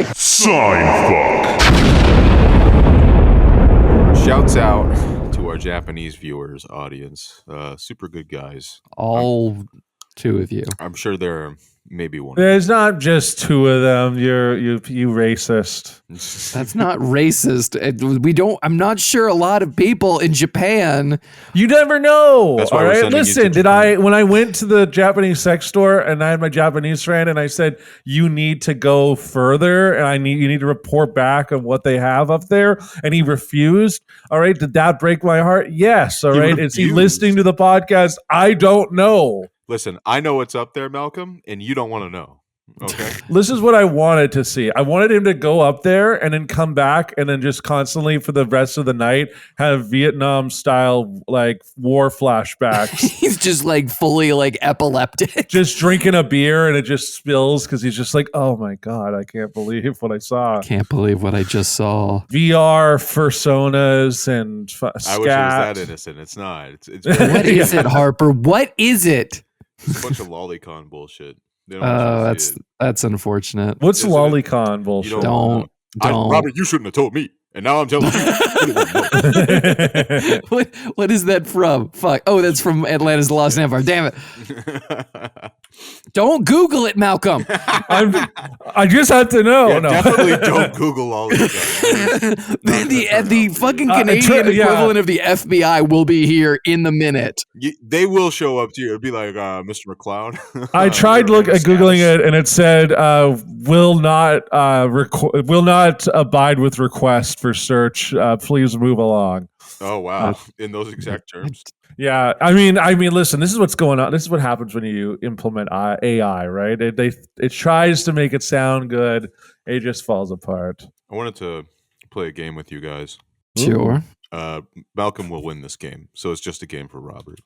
Sorry. Seinfuck. Shouts out to our Japanese viewers audience. Super good guys. All two of you. I'm sure there are maybe one. There's not just two of them. You racist. That's not racist. I'm not sure a lot of people in Japan. You never know. That's why all we're right. sending you Listen, to when I went to the Japanese sex store and I had my Japanese friend and I said, you need to go further and you need to report back on what they have up there, and he refused. All right. Did that break my heart? Yes. All right. Is he listening to the podcast? I don't know. Listen, I know what's up there, Malcolm, and you don't want to know. Okay. This is what I wanted to see. I wanted him to go up there and then come back and then just constantly for the rest of the night have Vietnam style like war flashbacks. He's just like fully like epileptic. Just drinking a beer and it just spills because he's just like, oh my God, I can't believe what I saw. Can't believe what I just saw. VR personas and I wish it was that innocent. It's not. It's what is it, Harper? What is it? It's a bunch of lolicon bullshit. That's unfortunate. What's lolicon bullshit? Don't. Robert, you shouldn't have told me. And now I'm telling you. What is that from? Fuck. Oh, that's from Atlanta's The Lost Empire. Damn it. Don't Google it, Malcolm. I just have to know. Yeah, no. Definitely don't Google all of that. The fucking Canadian equivalent of the FBI will be here in the minute. They will show up to you. It'll be like, Mr. McLeod. I tried Googling it and it said, will not abide with request for search. Please move along. Oh, wow. In those exact terms. Yeah, I mean, listen. This is what's going on. This is what happens when you implement AI, right? It tries to make it sound good. It just falls apart. I wanted to play a game with you guys. Sure. Malcolm will win this game, so it's just a game for Robert.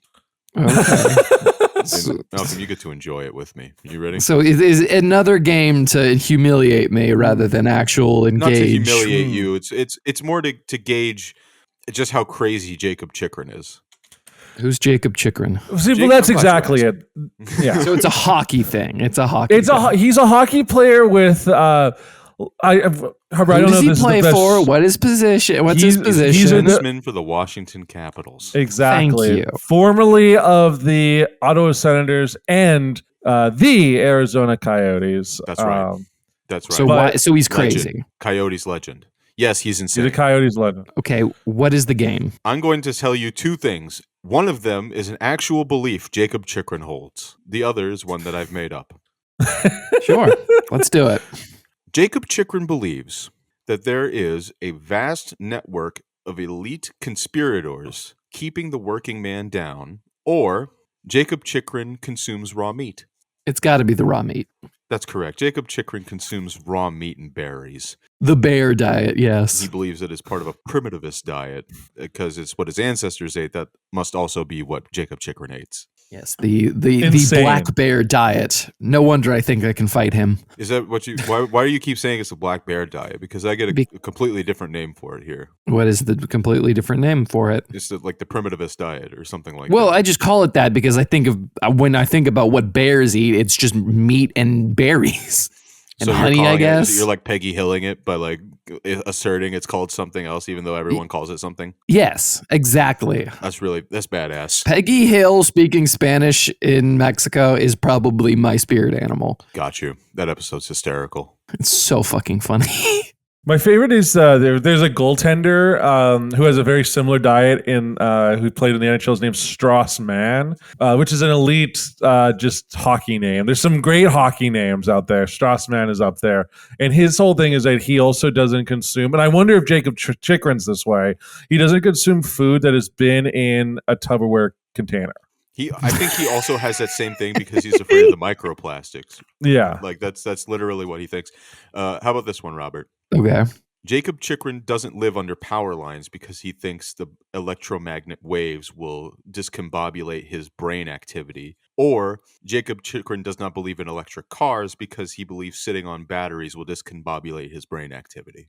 Okay. Malcolm, you get to enjoy it with me. You ready? So is another game to humiliate me rather than actual engage? Not to humiliate you. It's more to gauge just how crazy Jacob Chikrin is. Who's Jacob Chikrin? See, well, that's exactly it. Yeah. So it's a hockey thing. He's a hockey player with. I don't Who know does he play for? What is position? What's his position? He's a defenseman for the Washington Capitals. Exactly. Thank you. Formerly of the Ottawa Senators and the Arizona Coyotes. That's right. That's right. So he's crazy. Legend. Coyotes legend. Yes, he's insane. He's a Coyotes legend. Okay, what is the game? I'm going to tell you two things. One of them is an actual belief Jacob Chikrin holds. The other is one that I've made up. Sure. Let's do it. Jacob Chikrin believes that there is a vast network of elite conspirators keeping the working man down, or Jacob Chikrin consumes raw meat. It's got to be the raw meat. That's correct. Jacob Chikrin consumes raw meat and berries. The bear diet, yes. He believes it is part of a primitivist diet because it's what his ancestors ate. That must also be what Jacob Chikrin eats. Yes, the black bear diet. No wonder I think I can fight him. Is that what you? Why do you keep saying it's a black bear diet? Because I get a completely different name for it here. What is the completely different name for it? It's like the primitivist diet or something like that. Well, I just call it that because I think of when I think about what bears eat, it's just meat and berries. And so honey, I guess. You're like Peggy Hilling it by like asserting it's called something else, even though everyone calls it something. Yes, exactly. That's badass. Peggy Hill speaking Spanish in Mexico is probably my spirit animal. Got you. That episode's hysterical. It's so fucking funny. My favorite is there's a goaltender who has a very similar diet who played in the NHL. His name's Strauss Mann, which is an elite just hockey name. There's some great hockey names out there. Strauss Mann is up there. And his whole thing is that he also doesn't consume, and I wonder if Jacob Chikrin's this way, he doesn't consume food that has been in a Tupperware container. I think he also has that same thing because he's afraid of the microplastics. Yeah. Like that's literally what he thinks. How about this one, Robert? Okay. Jacob Chikrin doesn't live under power lines because he thinks the electromagnetic waves will discombobulate his brain activity. Or Jacob Chikrin does not believe in electric cars because he believes sitting on batteries will discombobulate his brain activity.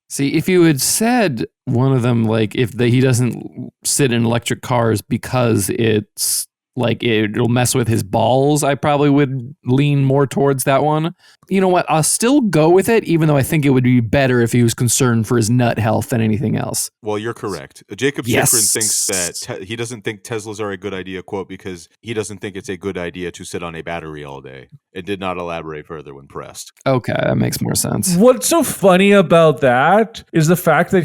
See, if you had said one of them, like he doesn't sit in electric cars because it's like it'll mess with his balls, I probably would lean more towards that one. You know what? I'll still go with it, even though I think it would be better if he was concerned for his nut health than anything else. Well, you're correct. Jacob Chikrin thinks that he doesn't think Teslas are a good idea, quote, because he doesn't think it's a good idea to sit on a battery all day. It did not elaborate further when pressed. Okay, that makes more sense. What's so funny about that is the fact that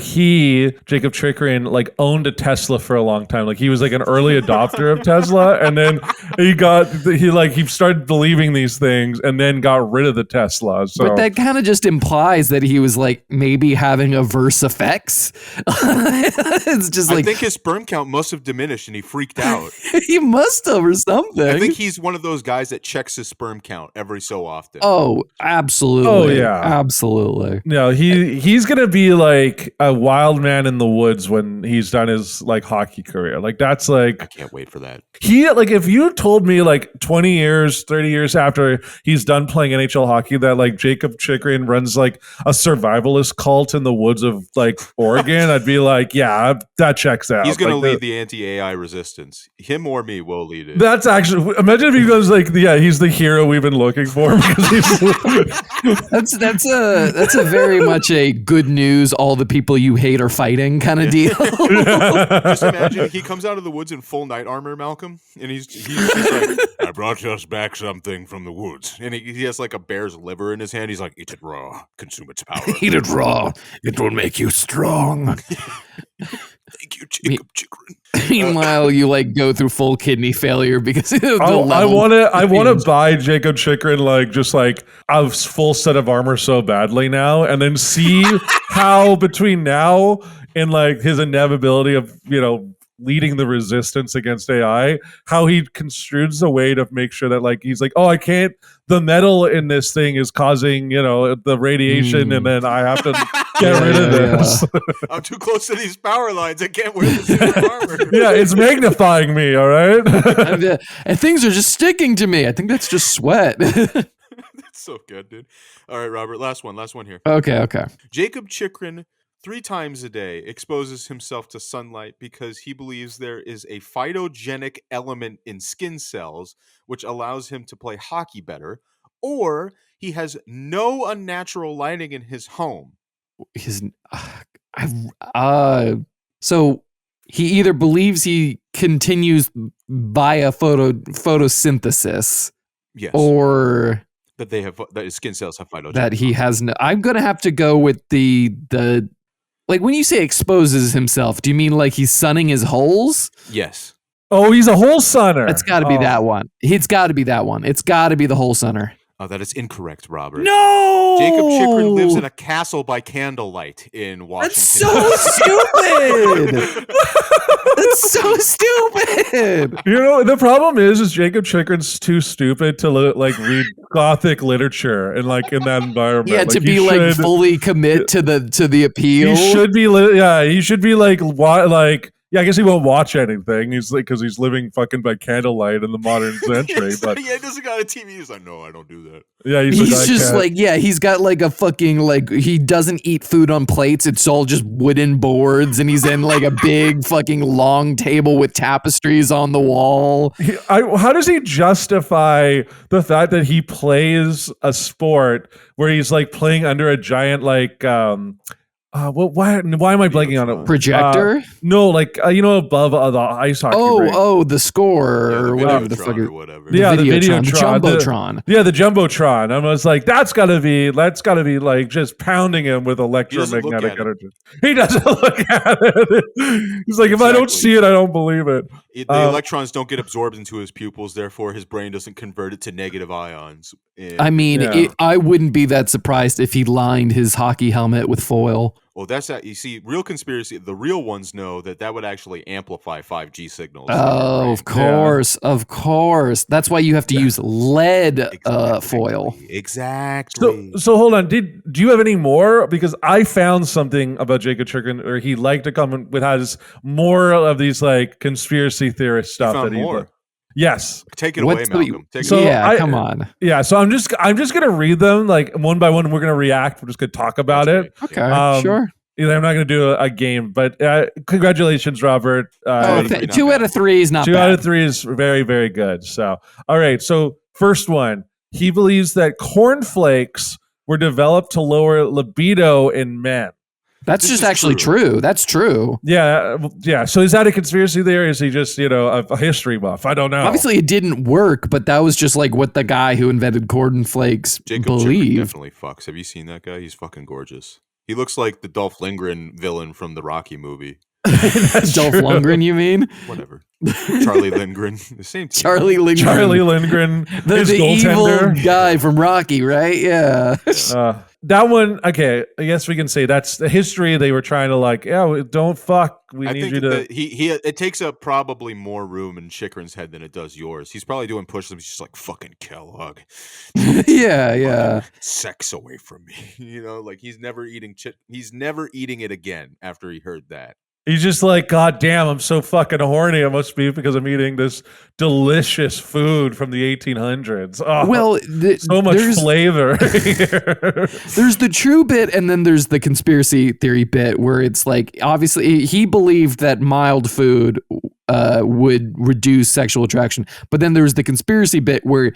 Jacob Chikrin, like owned a Tesla for a long time. Like he was like an early adopter of Tesla, and then he started believing these things, and then got rid of the Tesla. So. But that kind of just implies that he was like maybe having adverse effects. It's just like I think his sperm count must have diminished, and he freaked out. He must have or something. I think he's one of those guys that checks his sperm count every so often. Oh, absolutely. Oh yeah, absolutely. No, he's gonna be like a wild man in the woods when he's done his like hockey career. Like that's like I can't wait for that. If you told me like 20 years, 30 years after he's done playing NHL hockey that like Jacob Chikrin runs like a survivalist cult in the woods of like Oregon, I'd be like, yeah, that checks out. He's gonna like, lead the anti-AI resistance. Him or me will lead it. That's actually, imagine if he goes like, yeah, he's the hero we've been looking for. That's a very much a good news. All the people you hate are fighting kind of deal. Just imagine he comes out of the woods in full knight armor, Malcolm, and he's like, I brought us back something from the woods, and he has like a bear's liver in his hand. He's like, eat it raw, consume its power. Eat it raw, it will make you strong. Thank you, Jacob Chikrin. Meanwhile, you like go through full kidney failure because of the I want to buy Jacob Chikrin like just like a full set of armor so badly now, and then see how between now and like his inevitability of leading the resistance against AI, how he construes a way to make sure that like he's like, oh, I can't. The metal in this thing is causing the radiation, and then I have to get rid of this. I'm too close to these power lines. I can't wear the super armor. Yeah, it's magnifying me. All right, and things are just sticking to me. I think that's just sweat. That's so good, dude. All right, Robert. Last one here. Okay. Jacob Chikrin 3 times a day exposes himself to sunlight because he believes there is a phytogenic element in skin cells which allows him to play hockey better, or he has no unnatural lighting in his home. So he either believes he continues via photosynthesis, yes, or that his skin cells have phytogenic. That he has no. I'm gonna have to go with the like when you say exposes himself. Do you mean like he's sunning his holes? Yes. Oh, he's a hole sunner. It's got to be that one. It's got to be that one. It's got to be the hole sunner. Oh, that is incorrect, Robert. No! Jacob Chikrin lives in a castle by candlelight in Washington. That's so stupid! That's so stupid! The problem is Jacob Chikrin's too stupid to read Gothic literature and like in that environment. Yeah, to be like fully commit to the appeal. He should be. He should be Yeah, I guess he won't watch anything. He's like, because he's living fucking by candlelight in the modern century. But he doesn't got a TV. He's like, no, I don't do that. Yeah, he's just like, yeah, he's got like a fucking he doesn't eat food on plates. It's all just wooden boards, and he's in like a big fucking long table with tapestries on the wall. How does he justify the fact that he plays a sport where he's like playing under a giant why am I blanking on it? Projector? No, above the ice hockey rink. The score or whatever the fuck. Or whatever. Yeah, the Videotron. The Jumbotron. The Jumbotron. I was like, that's gotta be like just pounding him with electromagnetic energy. He doesn't look at it. He's like, if I don't see it, I don't believe it. The electrons don't get absorbed into his pupils, therefore his brain doesn't convert it to negative ions. I mean, I wouldn't be that surprised if he lined his hockey helmet with foil. Well, that's that. You see, real conspiracy. The real ones know that would actually amplify 5G signals. Oh, of course. That's why you have to use lead foil. Exactly. So hold on. Do you have any more? Because I found something about Jacob Chikrin, or he liked to come with has more of these like conspiracy theorist stuff. You found more. Yes. Take it away, Malcolm. Come on. Yeah, so I'm just gonna read them like one by one. We're gonna react. We're just gonna talk about it. Okay, sure. I'm not going to do a game, but congratulations, Robert. Two out of three is not two bad. out of three is very, very good. So, all right. So, first one, he believes that cornflakes were developed to lower libido in men. That's just actually true. That's true. Yeah. So is that a conspiracy theory? Is he just, a history buff? I don't know. Obviously, it didn't work, but that was just like what the guy who invented cornflakes Jacob believed. Chikrin definitely fucks. Have you seen that guy? He's fucking gorgeous. He looks like the Dolph Lundgren villain from the Rocky movie. Dolph Lundgren, you mean? Whatever. Charlie Lindgren. The same team. Charlie Lindgren. Charlie Lindgren. The evil guy from Rocky, right? Yeah. That one, okay, I guess we can say that's the history. They were trying to don't fuck. We need you to. It takes up probably more room in Chikrin's head than it does yours. He's probably doing push-ups. He's just like, fucking Kellogg. Yeah. Sex away from me. He's never eating He's never eating it again after he heard that. He's just like, God damn, I'm so fucking horny. It must be because I'm eating this delicious food from the 1800s. Oh, well, so much flavor here. There's the true bit, and then there's the conspiracy theory bit where it's like, obviously, he believed that mild food would reduce sexual attraction. But then there's the conspiracy bit where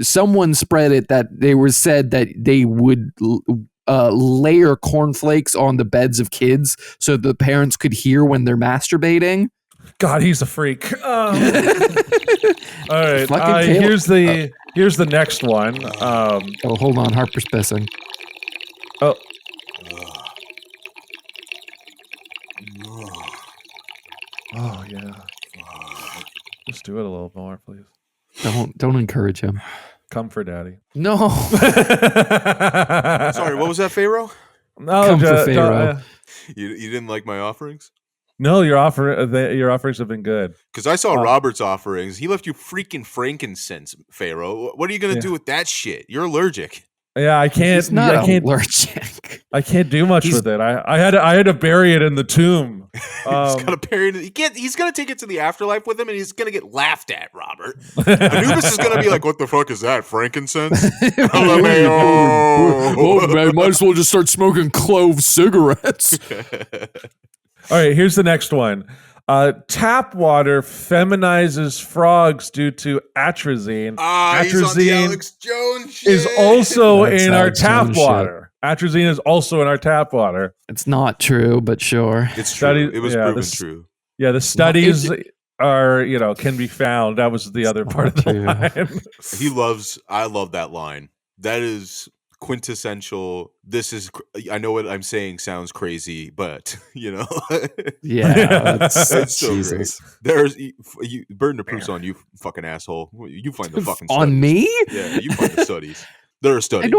someone spread it that said that they would layer cornflakes on the beds of kids so the parents could hear when they're masturbating. God, he's a freak. All right, here's the next one. Hold on, Harper's pissing. Oh. Oh yeah. Just do it a little more, please. Don't encourage him. Come for daddy. No. Sorry, what was that, Pharaoh? No, Come for Pharaoh. You didn't like my offerings? No, your offerings have been good. Because I saw Robert's offerings. He left you freaking frankincense, Pharaoh. What are you gonna do with that shit? You're allergic. Yeah, I can't. He's not allergic. I can't do much with it. I had to bury it in the tomb. He's gotta bury it. He's gonna take it to the afterlife with him, and he's gonna get laughed at. Robert Anubis is gonna be like, "What the fuck is that? Frankincense? Well, man, might as well just start smoking clove cigarettes." All right, here's the next one. Tap water feminizes frogs due to atrazine. He's on the Alex Jones shit. Is also That's in our Alex tap Jones water. Atrazine is also in our tap water. It's not true, but sure. It's true. It was proven true. Yeah, the studies are, can be found. That was the other part of the line. I love that line. That is quintessential. I know what I'm saying sounds crazy, but Yeah, it's so Jesus. great. There's burden of proof's on you, fucking asshole. You find the fucking studies. On me? Yeah, you find the studies. There are studies.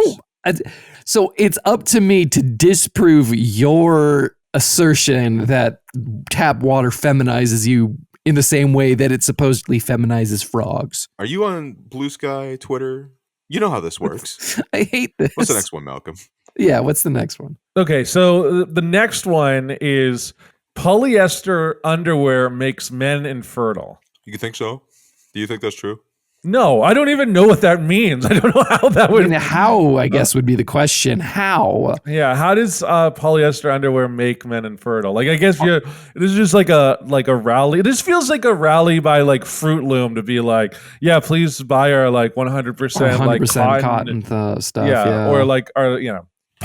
So it's up to me to disprove your assertion that tap water feminizes you in the same way that it supposedly feminizes frogs. Are you on Blue Sky, Twitter? You know how this works. I hate this. What's the next one, Malcolm? Yeah, what's the next one? Okay, so the next one is polyester underwear makes men infertile. You think so? Do you think that's true? No, I don't even know what that means. I don't know how that would. How, I guess, would be the question. How? Yeah, how does polyester underwear make men infertile? Like, I guess this is just like a rally. This feels like a rally by like Fruit Loom to be like, yeah, please buy our like 100% like cotton stuff. Yeah, or like our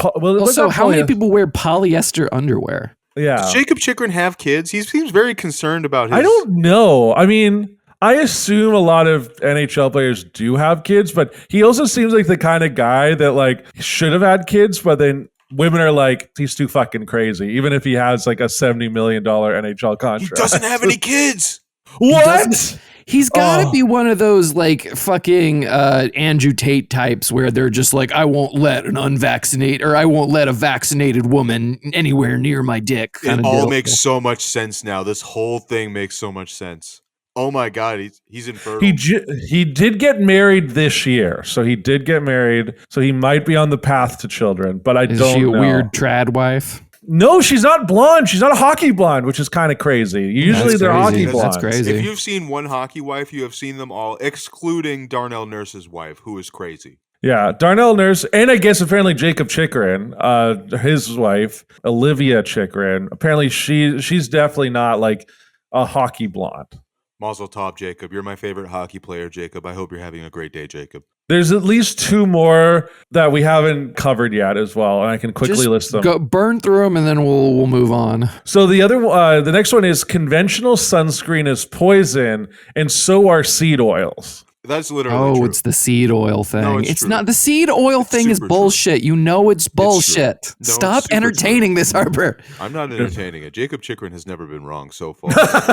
also, how many people wear polyester underwear? Yeah, does Jacob Chikrin have kids? He seems very concerned about his. I don't know. I mean, I assume a lot of NHL players do have kids, but he also seems like the kind of guy that like should have had kids, but then women are like, he's too fucking crazy, even if he has like a $70 million NHL contract. He doesn't have any kids. What? He's got to be one of those like fucking Andrew Tate types where they're just like, I won't let I won't let a vaccinated woman anywhere near my dick. It all makes so much sense now. This whole thing makes so much sense. Oh my God, he's infertile. He did get married this year, so he did get married. So he might be on the path to children, but I don't know. Is she a weird trad wife? No, she's not blonde. She's not a hockey blonde, which is kind of crazy. Usually they're hockey blondes. That's crazy. If you've seen one hockey wife, you have seen them all, excluding Darnell Nurse's wife, who is crazy. Yeah, Darnell Nurse, and I guess apparently Jacob Chikrin, his wife, Olivia Chikrin, apparently she's definitely not like a hockey blonde. Mazel tov, Jacob. You're my favorite hockey player, Jacob. I hope you're having a great day, Jacob. There's at least 2 more that we haven't covered yet as well, and I can quickly list them. Go burn through them, and then we'll move on. So the next one is conventional sunscreen is poison, and so are seed oils. That's literally true. It's the seed oil thing. No, it's it's true. not. The seed oil thing is super bullshit. You know it's bullshit. No, Stop it's super entertaining this, Harper. I'm not entertaining it. Jacob Chikrin has never been wrong so far.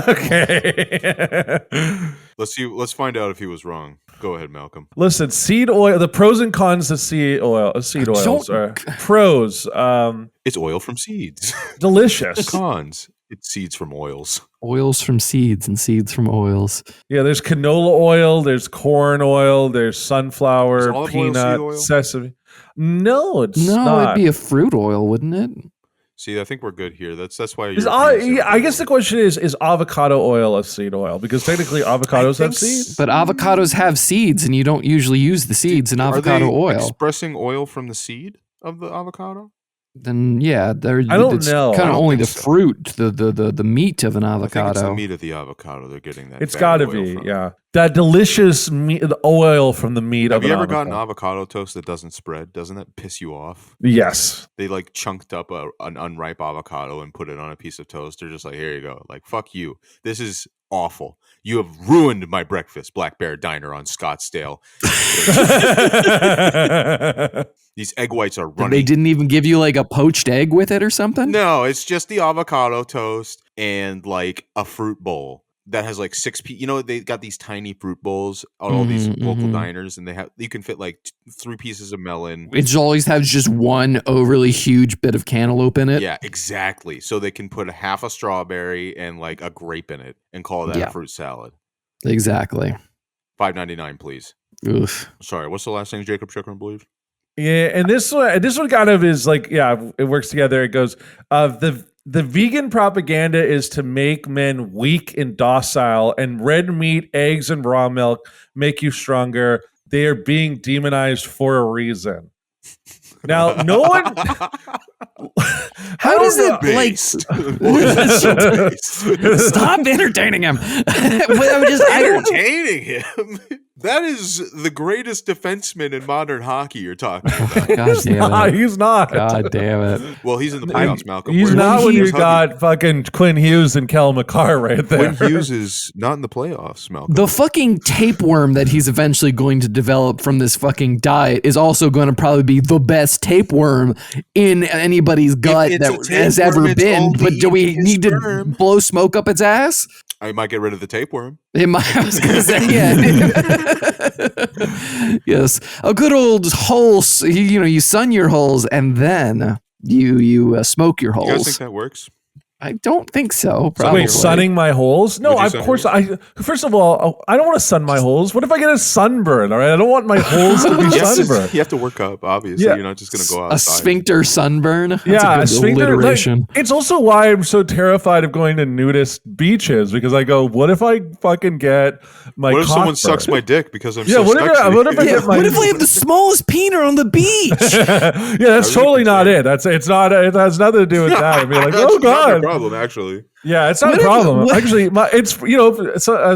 Okay. Let's find out if he was wrong. Go ahead, Malcolm. Listen, seed oil. The pros and cons of seed oils are pros. It's oil from seeds. Delicious. Cons. It's seeds from oils. Oils from seeds and seeds from oils. Yeah, there's canola oil, there's corn oil, there's sunflower, Is olive oil seed peanut, oil? sesame. No, it's No, not. it'd be a fruit oil, wouldn't it? See, I think we're good here. That's why Is you're. I guess the question is avocado oil a seed oil? Because technically avocados have seeds. But avocados have seeds, and you don't usually use the seeds in avocado Are they oil. expressing oil from the seed of the avocado? Then yeah, I don't know. Kind I of don't only think the so. fruit, the meat of an I think it's the avocado. meat of the avocado. They're getting that. It's fatty got to oil be, from. yeah. That delicious meat, the oil from the meat Have of you an ever gotten avocado. avocado toast that doesn't spread? Doesn't that piss you off? Yes. They like chunked up an unripe avocado and put it on a piece of toast. They're just like, here you go. Like, fuck you. This is awful. You have ruined my breakfast, Black Bear Diner on Scottsdale. These egg whites are running. They didn't even give you like a poached egg with it or something? No, it's just the avocado toast and like a fruit bowl that has like 6 pieces. You know, they got these tiny fruit bowls at all these local diners, and you can fit like 3 pieces of melon. It always has just one overly huge bit of cantaloupe in it. Yeah, exactly. So they can put a half a strawberry and like a grape in it and call that a fruit salad. Exactly. $5.99, please. Oof. Sorry, what's the last thing Jacob Chikrin believed? Yeah, and this one kind of is like, yeah, it works together. It goes, the vegan propaganda is to make men weak and docile, and red meat, eggs, and raw milk make you stronger. They are being demonized for a reason. Now, no one. How does it Based. like? Stop entertaining him. Entertaining him? That is the greatest defenseman in modern hockey you're talking about. God damn it. He's not. God damn it. Well, he's in the playoffs, Malcolm. He's Where's- not when where's you Huggy? got fucking Quinn Hughes and Kel McCarr right there. Quinn Hughes is not in the playoffs, Malcolm. The fucking tapeworm that he's eventually going to develop from this fucking diet is also going to probably be the best tapeworm in anybody's gut it's a that has tapeworm, ever it's been. only But do we eating his need to sperm. blow smoke up its ass? I might get rid of the tapeworm. I was going to say, yeah. Yes. A good old hole, you sun your holes and then you smoke your You guys think holes. that works? I don't think so. Probably. Wait, sunning my holes? No, Would you of sun course. yours? First of all, I don't want to sun my holes. What if I get a sunburn? All right, I don't want my holes to be sunburned. You have to work up, obviously. Yeah. You're not just going to go A outside. sphincter sunburn. That's Yeah, a good sphincter, like, alliteration. it's also why I'm so terrified of going to nudist beaches, because I go, what if I fucking get my What if someone cock sucks burned? my dick because I'm Yeah, so what if sexy? what if I get my What if we have the smallest peener on the beach? yeah, that's Are you totally not concerned? it. It has nothing to do with that. I'd be like, That's oh not the god, problem, actually. yeah, it's not a problem. Actually,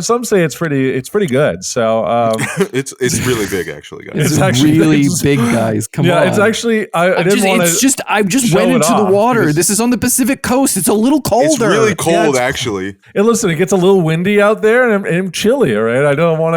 some say it's pretty good. So It's really big, actually, guys. It's It's actually- really it's- big, guys. Come on. yeah, it's actually I I'm didn't just, want it's to. just I just show went it into off the water. because- This is on the Pacific coast. It's a little colder. It's really cold, it's- actually. And listen, it gets a little windy out there, and I'm chilly. All right, I don't want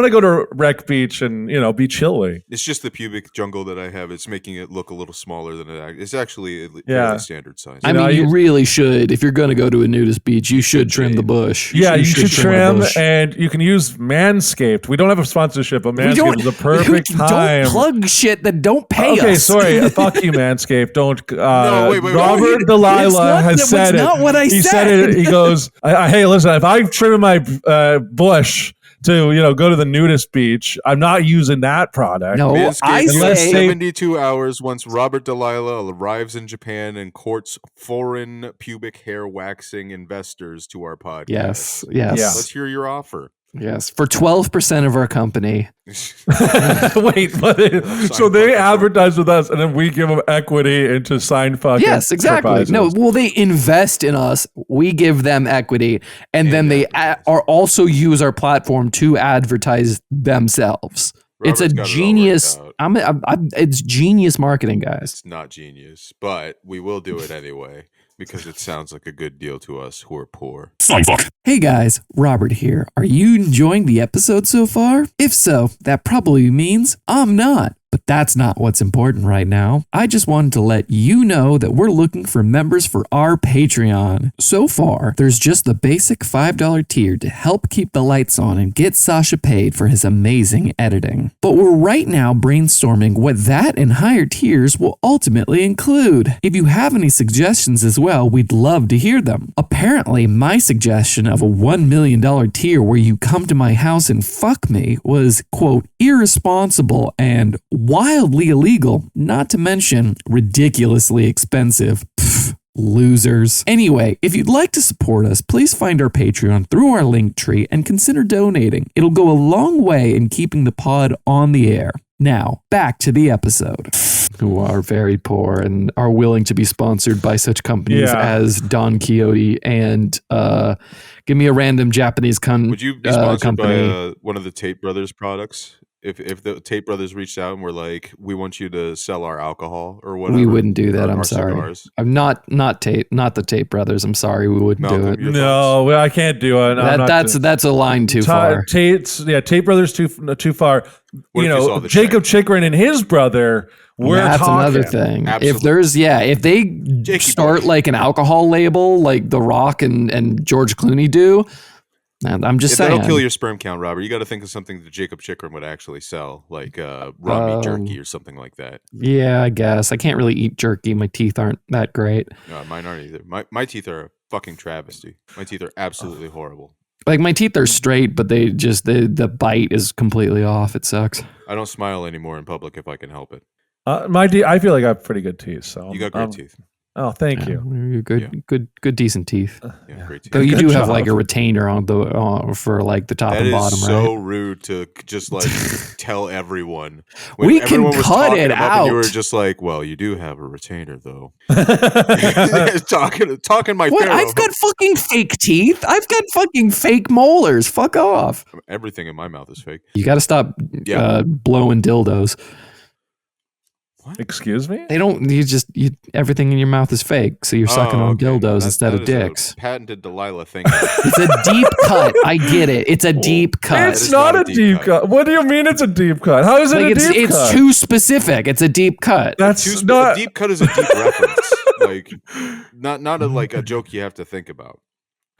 to go to Wreck Beach and be chilly. It's just the pubic jungle that I have. It's making it look a little smaller than it's actually a Yeah. fairly standard size. I know, mean, you you- really should. If you're going to go to a nudist beach, you should trim the bush. Yeah, you should the trim, bush. and you can use Manscaped. We don't have a sponsorship, but We Manscaped is a perfect time. Don't plug shit that don't pay us. Okay, sorry. Fuck you, Manscaped. Don't. No, wait, Robert wait. Delilah has That's said it. not what I he said. it. He goes, "Hey, listen. If I trim my bush to go to the nudist beach, I'm not using that product." No, Manscaped I gives say 72 hours once Robert Delilah arrives in Japan and courts foreign pubic hair waxing investors to our podcast. yes. Yeah. Let's hear your offer. Yes, for 12% of our company. Wait, so they advertise with us, and then we give them equity into Seinfuck. Yes, exactly. No, well, they invest in us. We give them equity, and then they are also use our platform to advertise themselves. Robert's it's a got it all genius. worked out. It's genius marketing, guys. It's not genius, but we will do it anyway because it sounds like a good deal to us who are poor. Seinfuck. Hey guys, Robert here. Are you enjoying the episode so far? If so, that probably means I'm not. But that's not what's important right now. I just wanted to let you know that we're looking for members for our Patreon. So far, there's just the basic $5 tier to help keep the lights on and get Sasha paid for his amazing editing. But we're right now brainstorming what that and higher tiers will ultimately include. If you have any suggestions as well, we'd love to hear them. Apparently, my suggestion of a $1 million tier where you come to my house and fuck me was, quote, irresponsible and wildly illegal, not to mention ridiculously expensive. Pfft, losers. Anyway, if you'd like to support us, please find our Patreon through our link tree and consider donating. It'll go a long way in keeping the pod on the air. Now, back to the episode. Who are very poor and are willing to be sponsored by such companies as Don Quixote and give me a random Japanese Would you be sponsored company. by one of the Tate Brothers products? If the Tate Brothers reached out and were like, we want you to sell our alcohol or whatever. We wouldn't do that. or I'm our sorry. cigars. I'm not the Tate Brothers. I'm sorry. We wouldn't do Malcolm, it. your No, well, I can't do it. That's a line too far. Tate Brothers too far. What if you saw the Jacob Chikrin and his brother. That's another thing. Absolutely. If they start like an alcohol label like The Rock and George Clooney do, and I'm just saying that'll kill your sperm count, Robert. You got to think of something that Jacob Chikrin would actually sell, like raw meat jerky or something like that. Yeah, I guess I can't really eat jerky. My teeth aren't that great. No, mine aren't either. My teeth are a fucking travesty. My teeth are absolutely horrible. Like my teeth are straight, but they just the bite is completely off. It sucks. I don't smile anymore in public if I can help it. I feel like I have pretty good teeth. So You got great teeth. Oh, thank you. You're good, decent teeth. Yeah, great teeth. Though you Good do have job. like a retainer on the for like the top That and bottom, is right? so rude to just like tell everyone. We can everyone was cut talking it them up and you were out. just like, well, you do have a retainer though. talking my What? pharaoh. I've got fucking fake teeth. I've got fucking fake molars. Fuck off. Everything in my mouth is fake. You got to stop blowing dildos. Excuse me? They don't. Everything in your mouth is fake. So you're sucking on dildos instead of that is a dicks. patented Delilah thing. It's a deep cut. I get it. It's a deep cut. It's not a deep cut. What do you mean it's a deep cut? How is it Like a deep it's cut? too specific. It's a deep cut. That's A not. deep cut is a deep reference. Like not like a joke you have to think about.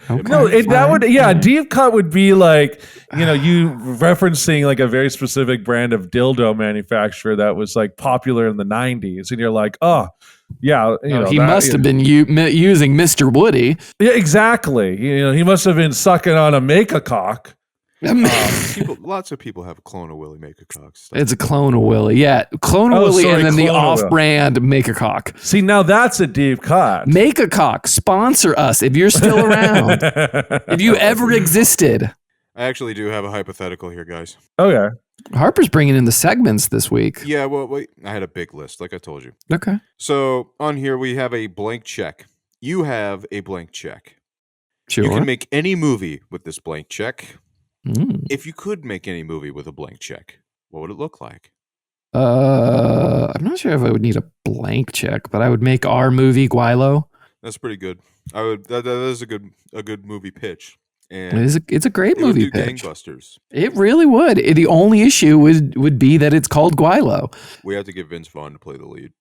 Okay, No, that would fine. deep cut would be like you referencing like a very specific brand of dildo manufacturer that was like popular in the 90s, and you're like, oh yeah, He must have been using Mr. Woody. Yeah, exactly. He must have been sucking on a make-a-cock. Lots of people have a clone of Willie Make a Cock stuff. It's a clone of Willie. Yeah, clone of Willie, and then the off-brand Make a Cock. See, now that's a deep cut. Make a Cock, sponsor us if you're still around. If you ever existed. I actually do have a hypothetical here, guys. Okay. Harper's bringing in the segments this week. Yeah, well, wait. I had a big list, like I told you. Okay. So on here we have a blank check. You have a blank check. Sure. You can make any movie with this blank check. Mm. If you could make any movie with a blank check, what would it look like? I'm not sure if I would need a blank check, but I would make our movie Guilo. That's pretty good. I would. That is a good movie pitch. And It's a great it would movie do pitch. gangbusters. It really would. The only issue would be that it's called Guilo. We have to get Vince Vaughn to play the lead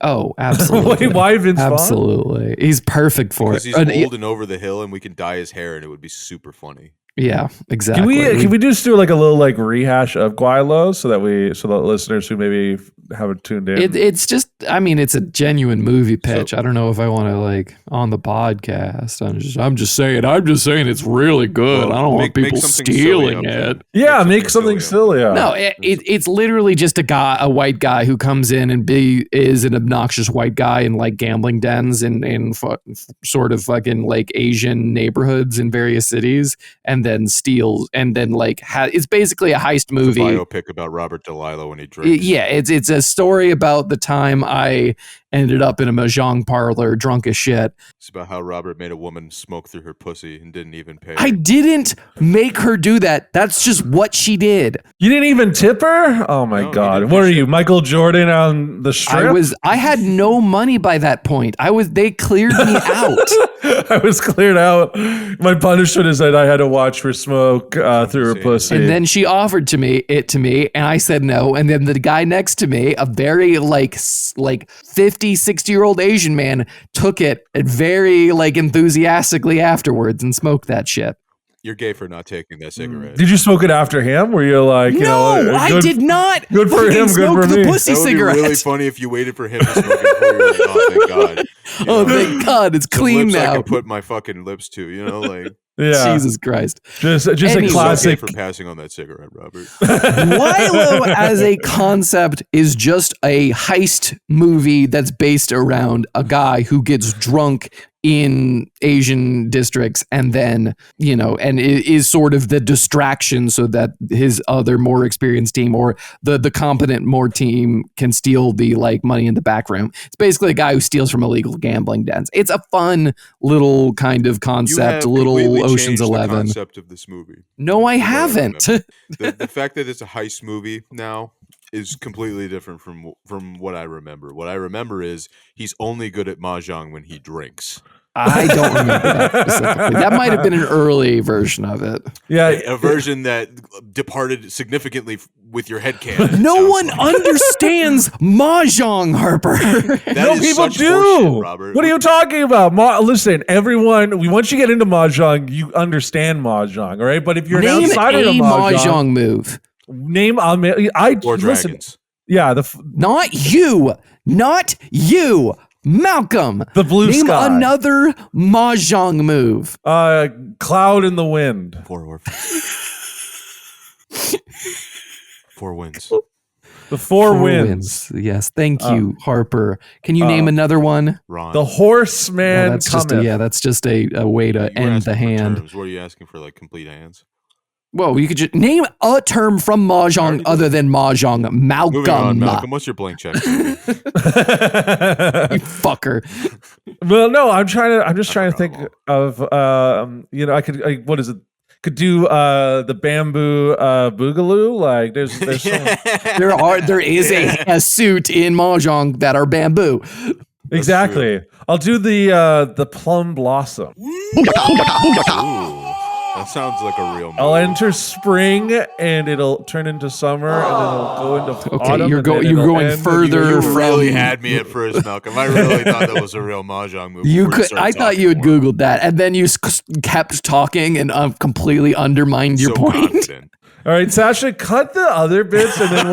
Oh, absolutely. Wait, why Vince Vaughn? Absolutely. He's perfect for because it. he's old and over the hill, and we can dye his hair, and it would be super funny. Yeah, exactly. Can we just do like a little like rehash of Guilo so that listeners who maybe haven't tuned in? It's just, I mean, it's a genuine movie pitch. I don't know if I want to like on the podcast. I'm just saying it's really good. Well, I don't want make people something stealing silly up it. Yeah, make something silly. No, it's literally just a white guy who comes in and is an obnoxious white guy in like gambling dens in sort of fucking like Asian neighborhoods in various cities, and then steals, and then like it's basically a heist movie. It's a biopic about Robert Delilah when he drinks. Yeah, it's a story about the time I ended up in a mahjong parlor drunk as shit. It's about how Robert made a woman smoke through her pussy and didn't even pay her. I didn't make her do that. That's just what she did. You didn't even tip her? Oh my God. What are you, Michael Jordan on the strip? I had no money by that point. They cleared me out. I was cleared out. My punishment is that I had to watch her smoke through her pussy. And then she offered it to me, and I said no. And then the guy next to me, a very like 50, 60-year-old Asian man, took it very like enthusiastically afterwards and smoked that shit. You're gay for not taking that cigarette. Did you smoke it after him? Were you like, I did not. Good for him. Good for me. Pussy that would cigarette. be really funny if you waited for him to smoke it before you were like, oh, thank God. Thank God, it's clean now. I can put my fucking lips to, like. Yeah. Jesus Christ. Just a classic. For passing on that cigarette, Robert. Milo as a concept is just a heist movie that's based around a guy who gets drunk in Asian districts and then, and it is sort of the distraction so that his other more experienced team or the competent more team can steal the like money in the back room. It's basically a guy who steals from illegal gambling dens. It's a fun little kind of concept, a little Ocean's 11. The concept of this movie. No, I haven't. The fact that it's a heist movie now is completely different from what I remember. What I remember is he's only good at mahjong when he drinks. I don't remember that specifically. That might have been an early version of it. Yeah, a version that departed significantly with your head canon. No one understands mahjong, Harper. No, people do. Horseshit, Robert. What are you talking about? Listen, everyone. Once you get into mahjong, you understand mahjong, all right? But if you're an outsider of mahjong move, name or listen, dragons. Yeah, not you. Malcolm, the blue name sky. Another mahjong move. Cloud in the wind. 4 wins. The four wins. Yes, thank you, Harper. Can you name another one? Ron. The horseman. That's just a way to end the hand. What are you asking for? Like complete hands? Well, you could just name a term from mahjong other than mahjong. Malcolm. Moving on, Malcolm, what's your blank check? You fucker. Well, no, I'm just trying to think of what is it? Could do the bamboo boogaloo. Like there's there is a suit in mahjong that are bamboo. Exactly. I'll do the plum blossom. That sounds like a real movie. I'll enter spring and it'll turn into summer and then it'll go into autumn. Okay, you're going further. You really had me at first, Malcolm. I really thought that was a real mahjong movie. I thought you had Googled that, and then you kept talking and completely undermined your point. Confident. All right, Sasha, cut the other bits, and then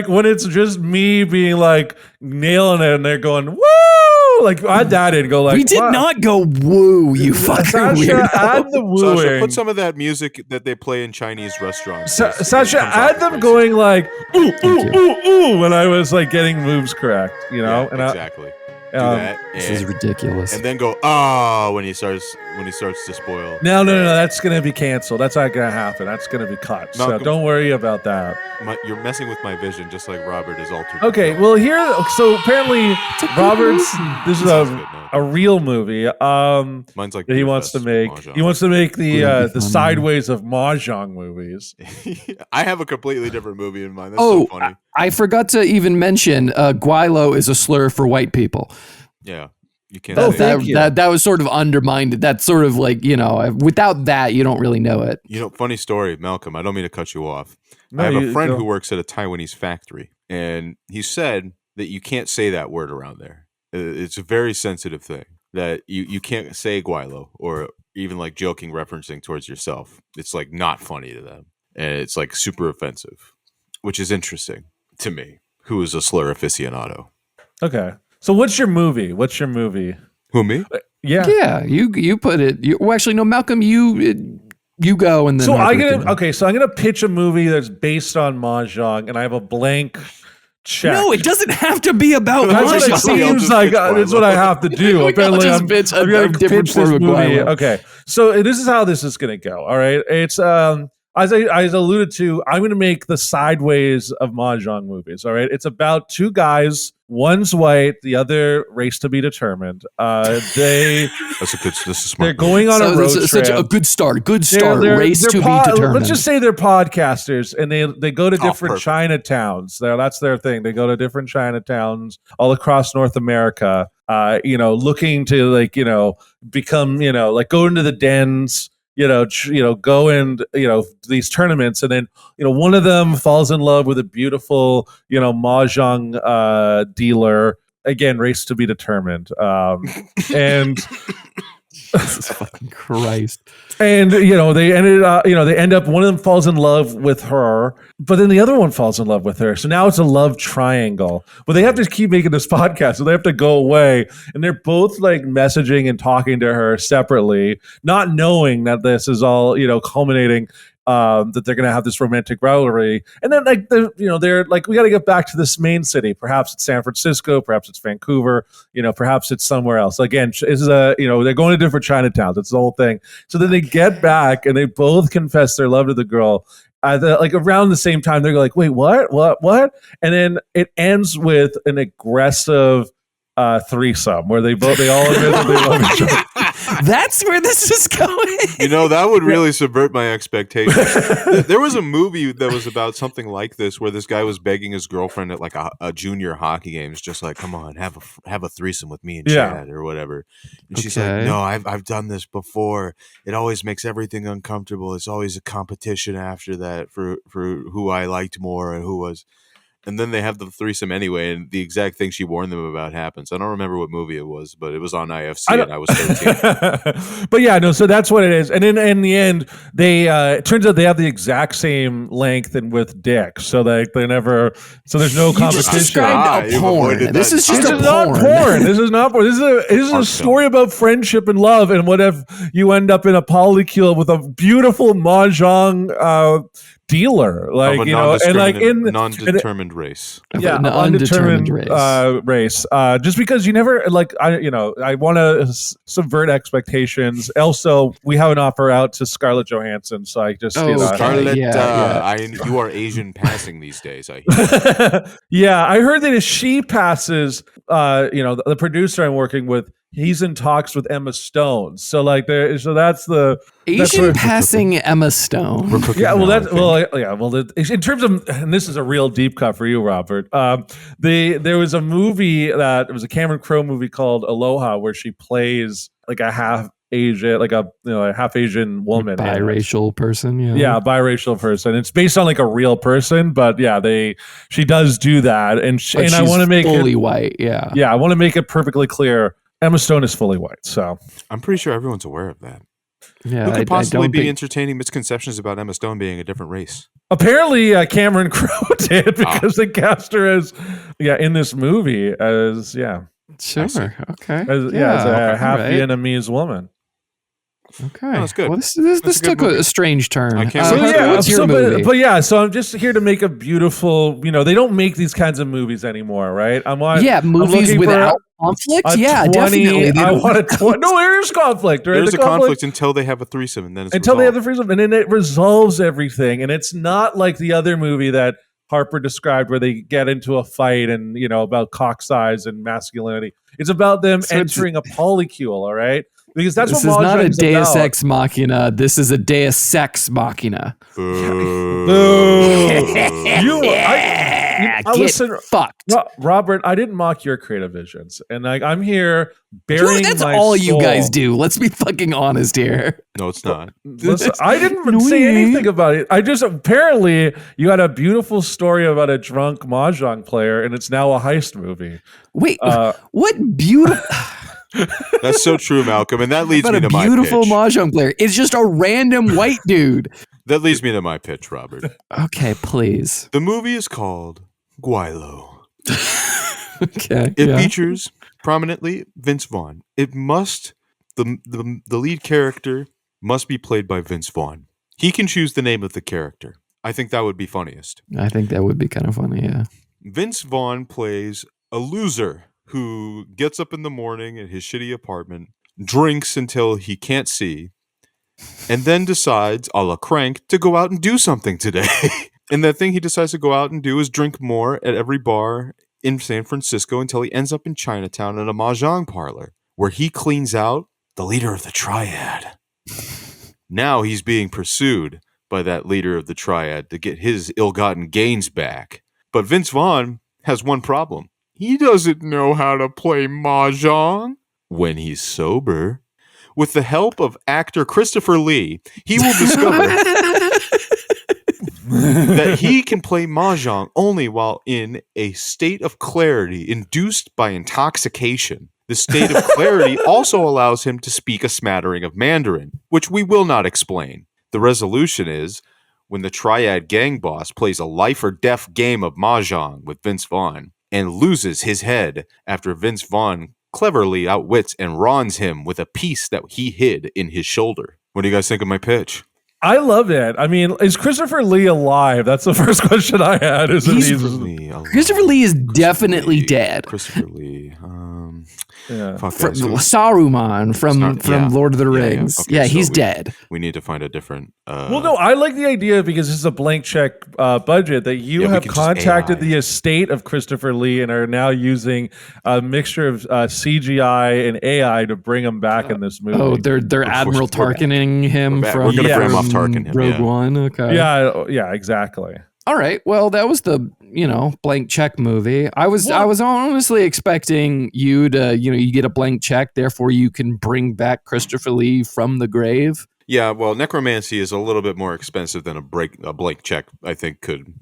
when it's just me being like nailing it, and they're going woo, like add that in, go like we did not go woo, you fucking weirdo. Add the wooing. Sasha, put some of that music that they play in Chinese restaurants. Sasha, add them going like ooh ooh ooh ooh when I was like getting moves correct, Yeah, exactly. Do that. This is ridiculous. And then go when he starts to spoil. No, that's gonna be canceled. That's not gonna happen. That's gonna be cut. So don't worry about that. You're messing with my vision, just like Robert is altered. Okay, well so apparently Robert's this is a real movie. Mine's like that he wants to make. He wants to make the sideways of mahjong movies. I have a completely different movie in mind. That's so funny. I forgot to even mention guaylo is a slur for white people. Yeah. You can't that was sort of undermined. That's sort of like, without that, you don't really know it. Funny story, Malcolm. I don't mean to cut you off. I have a friend who works at a Taiwanese factory, and he said that you can't say that word around there. It's a very sensitive thing that you can't say guaylo or even like joking referencing towards yourself. It's like not funny to them. And it's like super offensive, which is interesting to me, who is a slur aficionado. Okay. So what's your movie? Who, me? Yeah. Yeah, you put it. Actually, no, Malcolm, you go and then. So I'm gonna pitch a movie that's based on mahjong, and I have a blank Check. No, it doesn't have to be about That's what it Mahjong. seems like. That's what I have to do. We all Apparently, just I'm pitch a gonna different pitch form this of movie. Guilo. Okay, so this is how this is going to go. All right, it's as I alluded to, I'm going to make the sideways of mahjong movies. All right, it's about two guys. One's white, the other race to be determined. This is smart. They're going on a road this is trip. such a good start. Good start. Race to be determined. Let's just say they're podcasters, and they go to different perfect. Chinatowns. That's their thing. They go to different Chinatowns all across North America. Looking to become go into the dens. Go and these tournaments, and then one of them falls in love with a beautiful mahjong dealer. Again, race to be determined. And Jesus fucking Christ. And they ended up, they end up. One of them falls in love with her, but then the other one falls in love with her. So now it's a love triangle. But they have to keep making this podcast, so they have to go away, and they're both like messaging and talking to her separately, not knowing that this is all culminating. That they're going to have this romantic rivalry, and then they're like, we got to get back to this main city. Perhaps it's San Francisco, perhaps it's Vancouver, perhaps it's somewhere else. Again, this is they're going to different Chinatowns. That's the whole thing. So then they get back and they both confess their love to the girl. Around the same time, they're like, wait, what? And then it ends with an aggressive threesome where they all admit that they love each other. That's where this is going. That would really subvert my expectations. There was a movie that was about something like this, where this guy was begging his girlfriend at like a junior hockey games, just like, come on, have a threesome with me and Chad or whatever. And she's like, no, I've done this before. It always makes everything uncomfortable. It's always a competition after that for who I liked more and who was. And then they have the threesome anyway, and the exact thing she warned them about happens. I don't remember what movie it was, but it was on IFC, and I was 13. But yeah, no, so that's what it is. And then in the end, it turns out they have the exact same length and width dick. So they never, so there's no competition. Described a porn. This is just not porn. This is not porn. This is a story about friendship and love. And what if you end up in a polycule with a beautiful mahjong dealer, non-determined race. Yeah, an undetermined race. Race. Just because you never I want to subvert expectations. Also, we have an offer out to Scarlett Johansson, so I just Scarlett. Yeah. You are Asian passing these days. I hear. Yeah, I heard that if she passes, the producer I'm working with, he's in talks with Emma Stone. So that's the Asian passing Emma Stone. Yeah, in terms of, and this is a real deep cut for you, Robert. There was a movie it was a Cameron Crowe movie called Aloha, where she plays like a half Asian, a half Asian woman, Biracial person. Yeah, biracial person. It's based on like a real person, but she does do that, and I want to make fully it white. Yeah, I want to make it perfectly clear. Emma Stone is fully white, so I'm pretty sure everyone's aware of that. Yeah, Who could possibly be entertaining misconceptions about Emma Stone being a different race? Apparently, Cameron Crowe did, because they cast her as in this movie as sure, okay, as a half Vietnamese woman. Okay, that's good. Well, this took a strange turn. I can't what's your movie? So I'm just here to make a beautiful. They don't make these kinds of movies anymore, right? Movies without conflict. Definitely. I want a no. There is conflict. Right? There's a conflict until they have a threesome, and then it's resolved. They have the threesome, and then it resolves everything. And it's not like the other movie that Harper described, where they get into a fight and about cock size and masculinity. It's about them entering a polycule. All right. Because that's this what is not a Deus Ex Machina. This is a Deus Sex Machina. Listen, fucked. Robert, I didn't mock your creative visions, and I'm here bearing that's my all soul. you guys do. Let's be fucking honest here. No, it's not. Listen, I didn't say anything about it. I just apparently you had a beautiful story about a drunk mahjong player, and it's now a heist movie. Wait, what beautiful. That's so true, Malcolm, and that leads me to my pitch. Beautiful mahjong player. It's just a random white dude. That leads me to my pitch, Robert. Okay, please. The movie is called Guilo. Okay. It features prominently Vince Vaughn. It must the lead character must be played by Vince Vaughn. He can choose the name of the character. I think that would be funniest. I think that would be kind of funny. Yeah. Vince Vaughn plays a loser who gets up in the morning in his shitty apartment, drinks until he can't see, and then decides, a la Crank, to go out and do something today. And that thing he decides to go out and do is drink more at every bar in San Francisco until he ends up in Chinatown in a mahjong parlor, where he cleans out the leader of the triad. Now he's being pursued by that leader of the triad to get his ill-gotten gains back. But Vince Vaughn has one problem. He doesn't know how to play mahjong when he's sober. With the help of actor Christopher Lee, he will discover that he can play mahjong only while in a state of clarity induced by intoxication. The state of clarity also allows him to speak a smattering of Mandarin, which we will not explain. The resolution is, when the Triad gang boss plays a life or death game of mahjong with Vince Vaughn and loses his head after Vince Vaughn cleverly outwits and rawns him with a piece that he hid in his shoulder. What do you guys think of my pitch? I love it. I mean, is Christopher Lee alive? That's the first question I had. Christopher Lee is definitely dead. Christopher Lee. Saruman from Lord of the Rings. Okay, yeah, so he's dead. We need to find a different... well, no, I like the idea because this is a blank check budget that you have contacted the estate of Christopher Lee and are now using a mixture of CGI and AI to bring him back in this movie. Oh, they're Admiral Tarkining him from We're gonna Grand Moff Tarkin him, Rogue One. Okay. Yeah, exactly. All right. Well, that was the, blank check movie. I was honestly expecting you to, you get a blank check, therefore you can bring back Christopher Lee from the grave. Yeah, well, necromancy is a little bit more expensive than a blank check, I think, could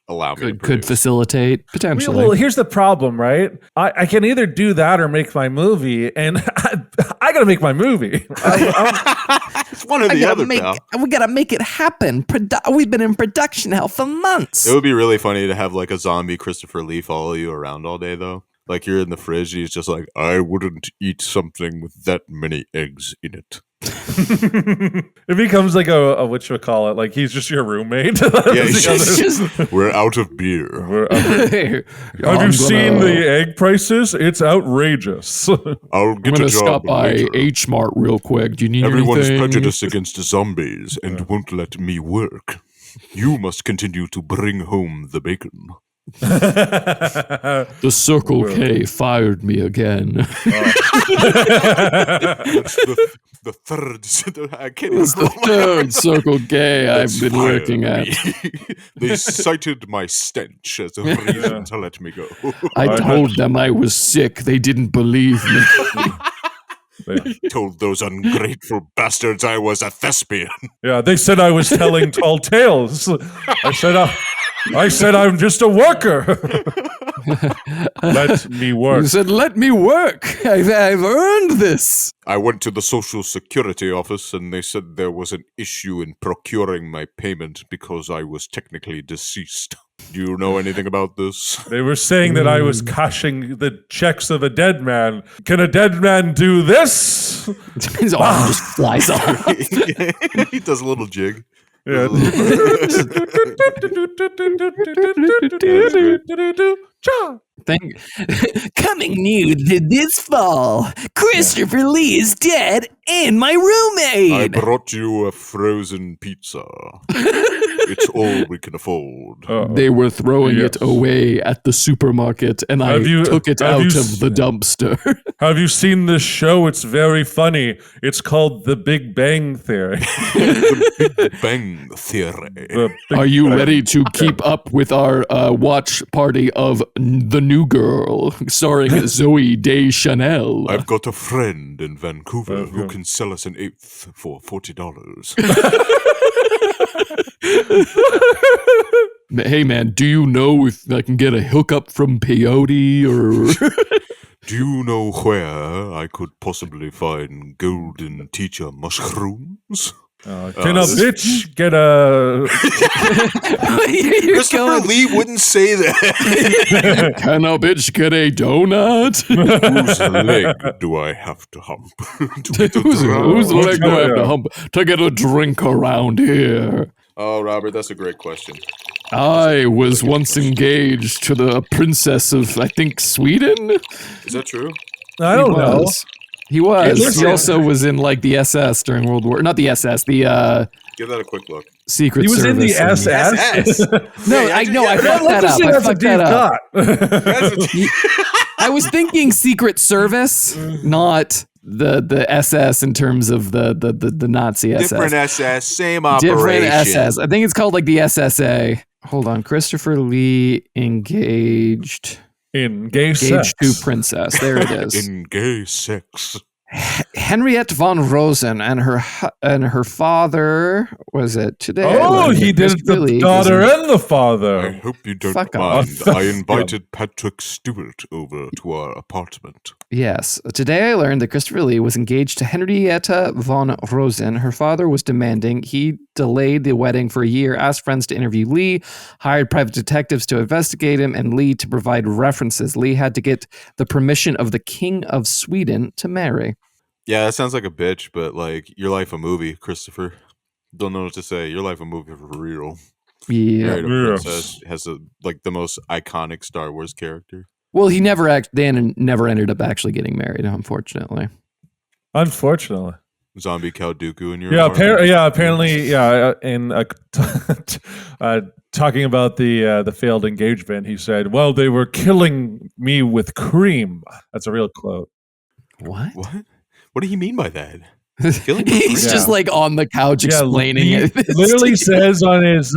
allow me to produce. Could facilitate, potentially. Well, here's the problem, right? I can either do that or make my movie, and I got to make my movie. It's one or the other, pal. We got to make it happen. We've been in production hell for months. It would be really funny to have like a zombie Christopher Lee follow you around all day, though. Like you're in the fridge and he's just like, I wouldn't eat something with that many eggs in it. It becomes like a whatchamacallit, like he's just your roommate. We're out of beer. Have you seen the egg prices? It's outrageous. I'm going to stop by H Mart real quick. Do you need Everyone's anything? prejudiced against zombies and won't let me work. You must continue to bring home the bacon. The Circle K fired me again. The third. It's the third Circle K I've been working at. They cited my stench as a reason to let me go. I told them I was sick. They didn't believe me. I told those ungrateful bastards I was a thespian. Yeah, they said I was telling tall tales. I said I'm just a worker. Let me work. You said, let me work. I've earned this. I went to the Social Security office and they said there was an issue in procuring my payment because I was technically deceased. Do you know anything about this? They were saying that I was cashing the checks of a dead man. Can a dead man do this? His arm just flies off. He does a little jig. Yeah. Coming new this fall, Christopher Lee is dead and my roommate. I brought you a frozen pizza. It's all we can afford. They were throwing it away at the supermarket, and I took it out of the dumpster. Have you seen this show? It's very funny. It's called The Big Bang Theory. The Big Bang Theory. Are you ready to keep up with our watch party of The New Girl, starring Zooey Deschanel? I've got a friend in Vancouver who can sell us an eighth for $40. Hey man, do you know if I can get a hookup from peyote or... Do you know where I could possibly find golden teacher mushrooms? Can a bitch get a... Christopher Lee wouldn't say that. Can a bitch get a donut? Whose leg do I have to hump? Whose leg do I have to hump to get a drink around here? Oh, Robert, that's a great question. I was once engaged to the princess of, I think, Sweden? Is that true? I don't know. He was. Listen. He also was in like the SS during World War. Not the SS. The Give that a quick look. Secret He was Service. in the and- SS. No, I know. I fucked that up. I fucked that up. I was thinking Secret Service, not the SS in terms of the Nazi SS. Different SS, same operation. Different SS. I think it's called like the SSA. Hold on. Christopher Lee engaged In gay sex. to princess. There it is. In gay sex. Henriette von Rosen and her father was it today? Oh, he did the daughter and the I father. hope you don't Fuck mind. off. I invited Patrick Stewart over to our apartment. Yes. Today I learned that Christopher Lee was engaged to Henrietta von Rosen. Her father was demanding. He delayed the wedding for a year, asked friends to interview Lee, hired private detectives to investigate him, and Lee to provide references. Lee had to get the permission of the King of Sweden to marry. Yeah, that sounds like a bitch, but like your life a movie, Christopher. Don't know what to say. Your life a movie for real. Yeah. Married a Yes. princess, has the most iconic Star Wars character. Well, he never never ended up actually getting married, unfortunately. Unfortunately. Zombie Count Dooku in your Yeah, apartment. apparently, in talking about the failed engagement, he said, "Well, they were killing me with cream." That's a real quote. What? What do you mean by that? He's just Yeah. like on the couch explaining Lee it. literally says on his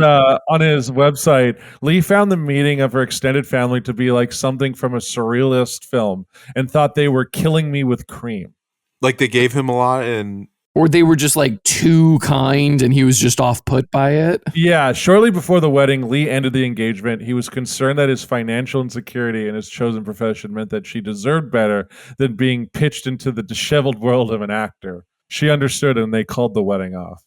website, Lee found the meeting of her extended family to be like something from a surrealist film and thought they were killing me with cream. Like they gave him a lot, and Or they were just like too kind and he was just off put by it. Yeah, shortly before the wedding, Lee ended the engagement. He was concerned that his financial insecurity in his chosen profession meant that she deserved better than being pitched into the disheveled world of an actor. She understood and they called the wedding off.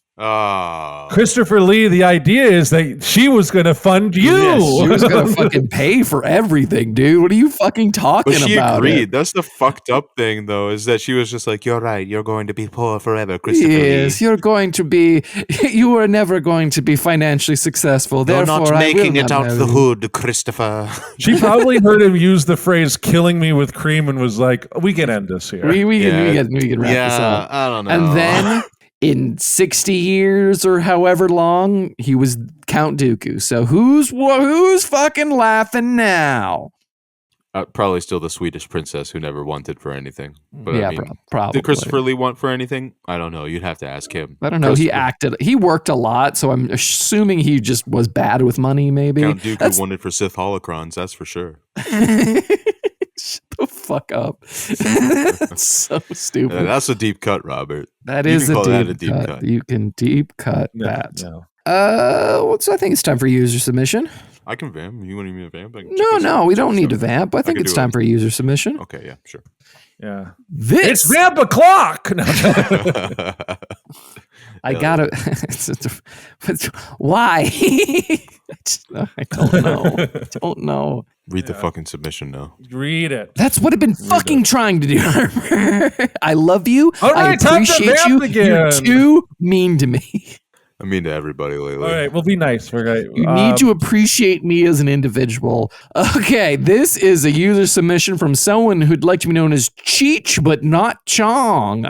Christopher Lee, the idea is that she was going to fund you. Yes, she was gonna fucking pay for everything, dude. What are you fucking talking but she about? agreed. That's the fucked up thing, though, is that she was just like, "You're right. You're going to be poor forever, Christopher Yes, Lee. you're going to be. You are never going to be financially successful. You're Therefore, not I making will it not out the marry you." hood, Christopher." She probably heard him use the phrase "killing me with cream" and was like, "We can end this here." We Yeah. can wrap this up. I don't know. And then in 60 years or however long, he was Count Dooku. So who's fucking laughing now? Probably still the Swedish princess who never wanted for anything. But Yeah, I mean, probably. did Christopher Lee want for anything? I don't know. You'd have to ask him. I don't know. He worked a lot, so I'm assuming he just was bad with money, maybe. Count Dooku wanted for Sith holocrons, that's for sure. Shut the fuck up. That's so stupid. Yeah, that's a deep cut, Robert. That You is can a call deep, that a deep cut. cut. You can deep cut No, that. no. So I think it's time for user submission. I can vamp. You want me to vamp? I can check No, this no, out. we don't need to Sure. vamp. I think can it's do time it. for a user submission. Okay, yeah, sure. Yeah. This It's vamp o'clock. No. I gotta. Why? I don't know. I don't know. Read the fucking submission now. Read it. That's what I've been fucking trying to do. I love you. All I right, time to appreciate vamp you. again. You're too mean to me. I mean to everybody lately. All right, we'll be nice. We're going You need to appreciate me as an individual. Okay, this is a user submission from someone who'd like to be known as Cheech, but not Chong.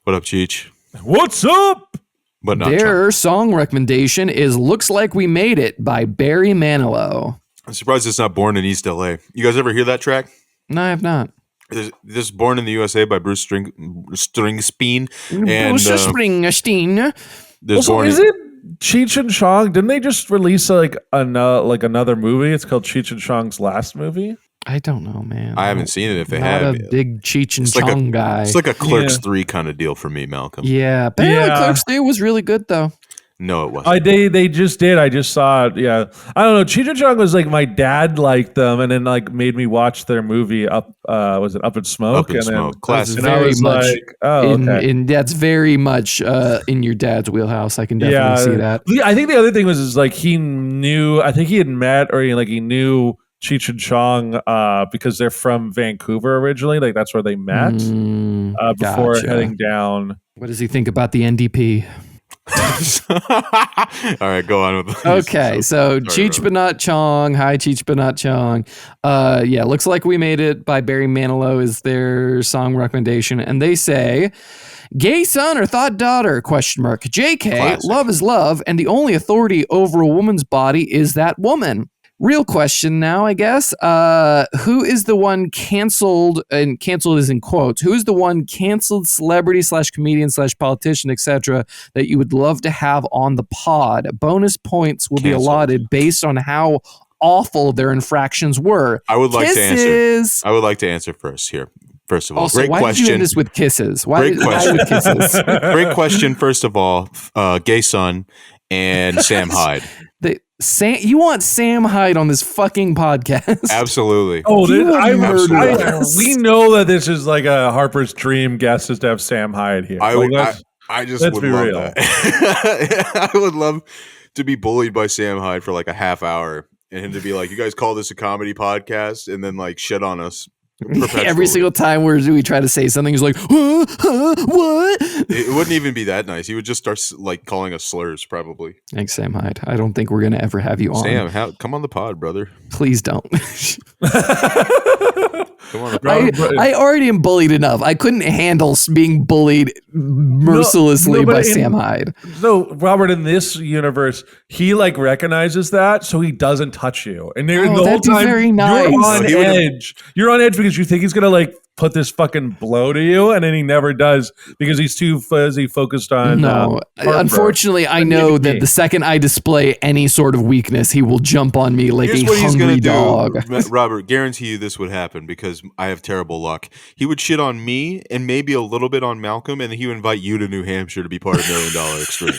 What up, Cheech? What's up? But not Their song recommendation is Looks Like We Made It by Barry Manilow. I'm surprised it's not Born in East LA. You guys ever hear that track? No, I have not. This is Born in the USA by Bruce Springsteen. And Bruce Springsteen. there's Also, Born is in- it Cheech and Chong? Didn't they just release another movie? It's called Cheech and Chong's last movie. I don't know, man. I haven't seen it if they Not have. a big Cheech and It's like Chong guy. It's like a Clerks Yeah. 3 kind of deal for me, Malcolm. Yeah, apparently Yeah. Clerks 3 was really good, though. No, it wasn't. They just did. I just saw it. Yeah, I don't know. Cheech and Chong was like my dad liked them, and then like made me watch their movie Up. Was it Up in Smoke? Up in and Smoke. Then, Classic. and I Very was much like, oh, okay. In that's very much in your dad's wheelhouse. I can definitely see that. I think the other thing was like he knew. I think he had met or he knew Cheech and Chong because they're from Vancouver originally. Like that's where they met before Gotcha. heading down. What does he think about the NDP? All right, go on with these. Okay, so sorry, Cheech Robert. but not Chong. Hi, Cheech but not Chong. Yeah, Looks Like We Made It by Barry Manilow is their song recommendation. And they say, gay son or thought daughter, question mark. JK, Classic. love is love, and the only authority over a woman's body is that woman. Real question now, I guess. Who is the one canceled, and canceled is in quotes, who is the one canceled celebrity / comedian / politician, etc., that you would love to have on the pod? Bonus points will be Canceled. allotted based on how awful their infractions were. I would like to answer. Kisses. I would like to answer first here. First of all, Also, great why did you question. end this with kisses? Great question. With kisses? Great question. First of all, gay son and Sam Hyde. You want Sam Hyde on this fucking podcast? Absolutely. Oh, You have murdered us. we know that this is like a Harper's dream guest is to have Sam Hyde here. I Like, would. let's- I just let's would be love real. that. I would love to be bullied by Sam Hyde for like a half hour, and him to be like, "You guys call this a comedy podcast," and then like shit on us. Every perpetually. single time we try to say something, he's like, what? It wouldn't even be that nice. He would just start like calling us slurs, probably. Thanks, Sam Hyde. I don't think we're going to ever have you on. Sam, come on the pod, brother. Please don't. Come on. The pod. I already am bullied enough. I couldn't handle being bullied mercilessly but by in- Sam Hyde. No, Robert, in this universe, he like recognizes that, so he doesn't touch you. And the whole that'd be time very nice. you're on No, he would've- edge. You're on edge because you think he's gonna like put this fucking blow to you, and then he never does because he's too focused on. No, Harper. unfortunately, I And know maybe that me. the second I display any sort of weakness, he will jump on me like Here's a what he's hungry gonna dog. do, Robert. Guarantee you this would happen because I have terrible luck. He would shit on me and maybe a little bit on Malcolm, and then he would invite you to New Hampshire to be part of $1 Million Extreme.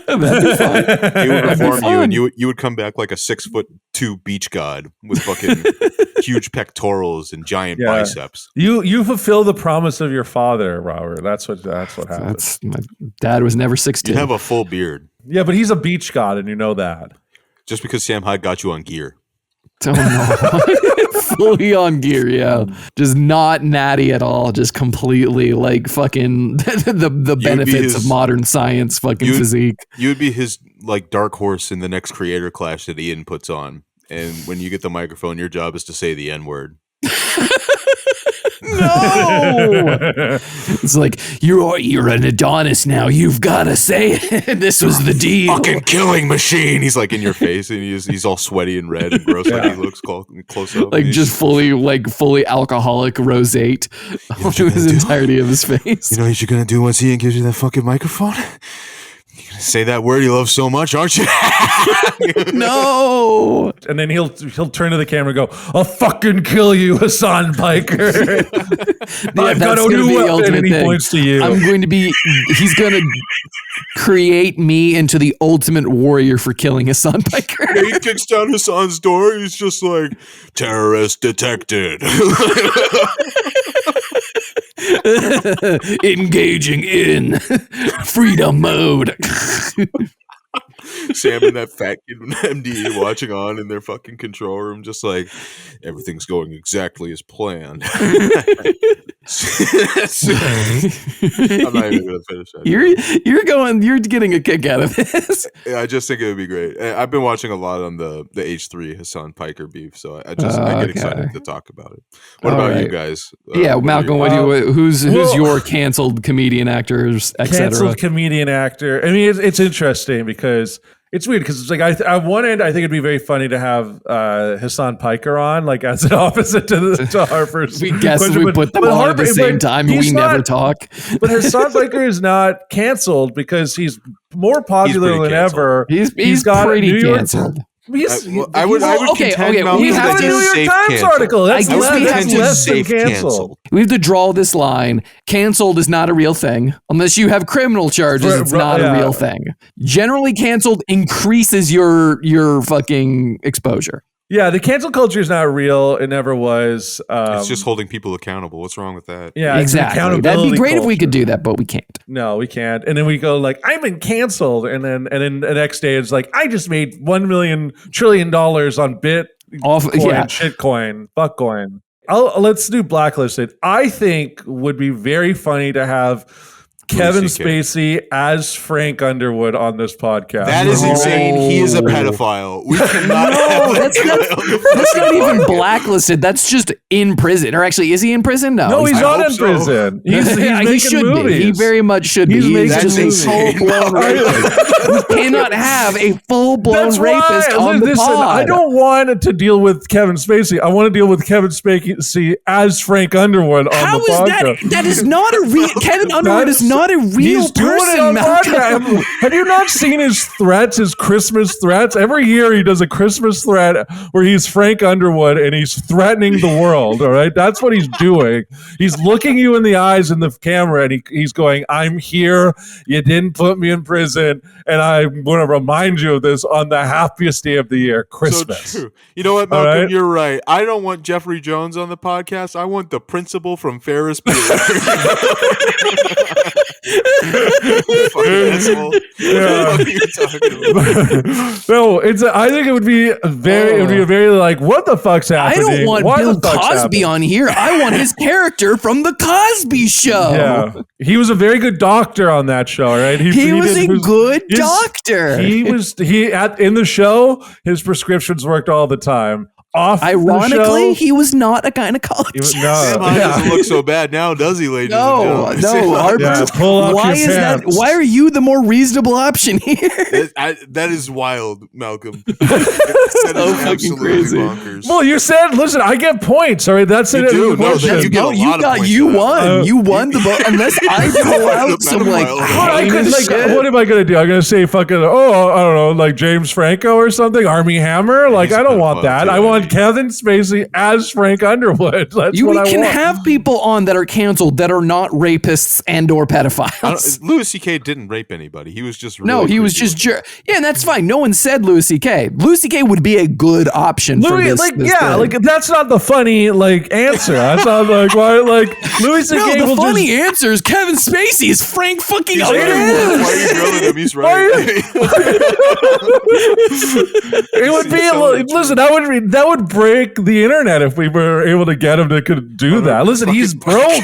That'd be fun. He would reform you, fun. and you would come back like a 6'2" beach god with fucking huge pectorals and giant Yeah. biceps. You fulfill the promise of your father, Robert. That's what happens. My dad was never 6'2". You'd have a full beard Yeah, but he's a beach god, and you know that. just because Sam Hyde got you on gear. Don't know. Fully on gear, yeah. Just not natty at all. Just completely like fucking the benefits of modern science fucking physique. You would be his like dark horse in the next creator clash that Ian puts on. And when you get the microphone, your job is to say the N-word. No, it's like you're an Adonis now. You've got to say it. This was the deal. Fucking killing machine. He's like in your face, and he's all sweaty and red and gross. Like he looks close up. Like And he's just fully alcoholic roseate onto his entirety of his face. you know what you're gonna do once Ian gives you that fucking microphone? You're gonna say that word you love so much, aren't you? No. And then he'll turn to the camera and go, "I'll fucking kill you, Hassan Piker." I've got that's a gonna new be the weapon, ultimate and he thing. points to you. He's gonna create me into the ultimate warrior for killing Hassan Piker. He kicks down Hassan's door. He's just like, terrorist detected. Engaging in freedom mode. Sam and that fat kid from MDE watching on in their fucking control room, just like everything's going exactly as planned. I'm not even gonna finish that. You're getting a kick out of this. Yeah, I just think it would be great. I've been watching a lot on the H3 Hassan Piker beef, so I get Okay. excited to talk about it. What All about you right. guys? Yeah, what are Malcolm, your- who's well- your canceled comedian, actors, etc.? Canceled comedian actor. I mean, it's interesting because it's weird because it's like on one end, I think it'd be very funny to have Hassan Piker on, like as an opposite to Harper's. We guess question, we but- put them but on Harper- at the same but time and he's we never not- talk. But Hassan Piker is not canceled because he's more popular pretty than canceled. ever. He's got a pretty New York- canceled. I would okay, contend okay, Malcolm we He's have that got a to- New York safe Times cancel. article. That's I guess we have that's to less than safe canceled. We have to draw this line. Canceled is not a real thing. Unless you have criminal charges, it's not a real thing. Generally canceled increases your fucking exposure. Yeah, the cancel culture is not real. It never was. It's just holding people accountable. What's wrong with that? yeah, it's an Exactly. That'd accountability be great if we culture. could do that, but we can't. No, we can't. And then we go like, I've been canceled, and then the next day it's like, I just made $1 million trillion on Bitcoin, shitcoin, fuckcoin. Let's do blacklisted. I think would be very funny to have Kevin Louis CK. Spacey as Frank Underwood on this podcast. That is insane. He is a pedophile. We cannot. No, that's not even blacklisted. That's just in prison. Or actually, is he in prison? No, He's I not hope in so. prison. He's he making should movies. be. He very much should He's be. He's making just movies. a full-blown rapist. We cannot have a full-blown That's rapist right. on the Listen, pod. I don't want to deal with Kevin Spacey. I want to deal with Kevin Spacey as Frank Underwood on How the is podcast. that? That is not a real. Kevin Underwood is not a real He's doing it person, on Malcolm. podcast. Have you not seen his threats, his Christmas threats? Every year he does a Christmas threat where he's Frank Underwood and he's threatening the world. All right, that's what he's doing. He's looking you in the eyes in the camera and he's going, "I'm here. You didn't put me in prison, and I want to remind you of this on the happiest day of the year, Christmas." So true. You know what, Malcolm? right. You're right. I don't want Jeffrey Jones on the podcast. I want the principal from Ferris Bueller. Fucking asshole. Yeah. What are you talking about? No, I think it would be a very like, what the fuck's I happening? don't want Why Bill the fuck's Cosby happening? on here. I want his character from the Cosby Show. Yeah, he was a very good doctor on that show, right? He was a good doctor. In the show, his prescriptions worked all the time. Off Ironically, the show, he was not a gynecologist. Sam doesn't look so bad now, does he, ladies No, and no, gentlemen? Harper. Yeah, pull up Why your is that? pants. Why are you the more reasonable option here? That is wild, Malcolm. That So is fucking absolutely crazy. bonkers. Well, you said, listen, I get points. All right, that's You it. do. No, that you get a lot of points You for that. won. You won the vote. Unless I pull out The some like pedophile. What am I gonna do? I'm gonna say fucking I don't know, like James Franco or something, Army Hammer. Like He's I don't a want pedophile that. too, I want I mean. Kevin Spacey as Frank Underwood. That's You what I can want. have people on that are canceled that are not rapists and or pedophiles. Louis C.K. didn't rape anybody. He was just really No, he was creepy. just yeah, and that's fine. No one said Louis C.K. Louis C.K. would be a good option for Louis, this. like this yeah, thing. like that's not the funny like answer. That's not like why like Louis no, C.K. the will funny just answer is Kevin Spacey is Frank fucking He's Underwood. right. Why are you grilling him? He's right. it would be listen. That would break the internet if we were able to get him to could do that. Listen, he's broke.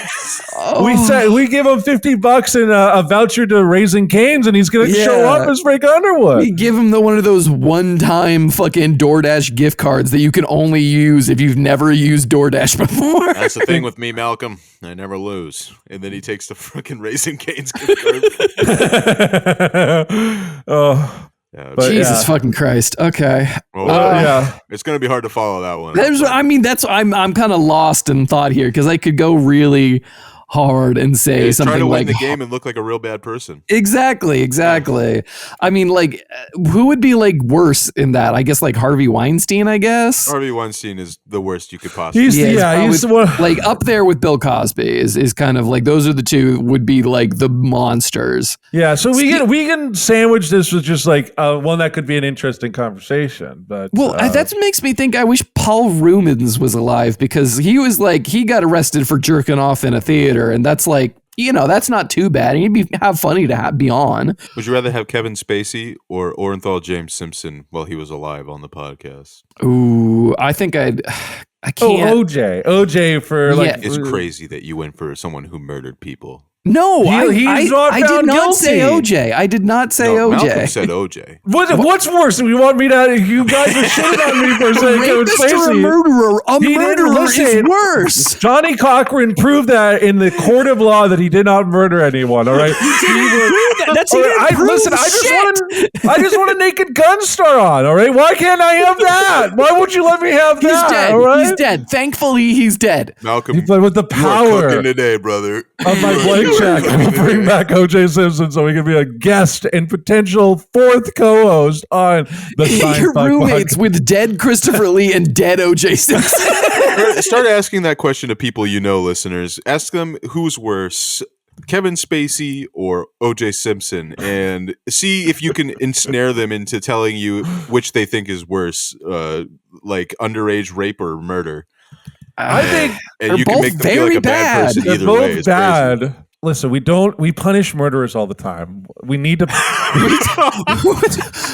We give him $50 and a voucher to Raising Cane's, and he's gonna show up as Frank Underwood. We give him one of those one-time fucking DoorDash gift cards that you can only use if you've never used DoorDash before. That's the thing with me, Malcolm. I never lose. And then he takes the fucking Raising Cane's gift card. Oh, Yeah, But, Jesus yeah. fucking Christ. Okay. well, yeah. it's going to be hard to follow that one. I'm kind of lost in thought here because I could go really hard and say Try something to win like the game and look like a real bad person. Exactly. I mean, like, who would be like worse in that? I guess like Harvey Weinstein. I guess. Harvey Weinstein is the worst you could possibly. He's He's the one. like up there with Bill Cosby is kind of like those are the two would be like the monsters. Yeah, so we can sandwich this with just like one that could be an interesting conversation. But That makes me think I wish Paul Rumens was alive because he was like he got arrested for jerking off in a theater, and that's like that's not too bad. And he'd be funny to be on. Would you rather have Kevin Spacey or Orenthal James Simpson while he was alive on the podcast? Ooh, I think I can't. OJ for like It's crazy that you went for someone who murdered people. No, I did found not say guilty. OJ. I did not say No, OJ. Malcolm said OJ. What's worse? You want me to? You guys are shitting on me for saying Kevin Rapist or a Spacey. murderer? A He didn't murderer is listen. worse. Johnny Cochran proved that in the court of law that he did not murder anyone. All right. That's All right, I just want a Naked Gun star on. All right. Why can't I have that? Why won't you let me have He's that? dead. All right. He's dead. Thankfully, he's dead. Malcolm, He played with the you are power cooking today, brother. of my blank check. I'm gonna bring back OJ Simpson so he can be a guest and potential fourth co-host on the Your Seinfuck roommates podcast. with dead Christopher Lee and dead OJ Simpson. Start asking that question to people you know, listeners. Ask them who's worse, Kevin Spacey or OJ Simpson, and see if you can ensnare them into telling you which they think is worse, like underage rape or murder. I think And They're you can both make them feel like very a bad bad. person they're either way. both It's bad. crazy. listen, we punish murderers all the time. We need to.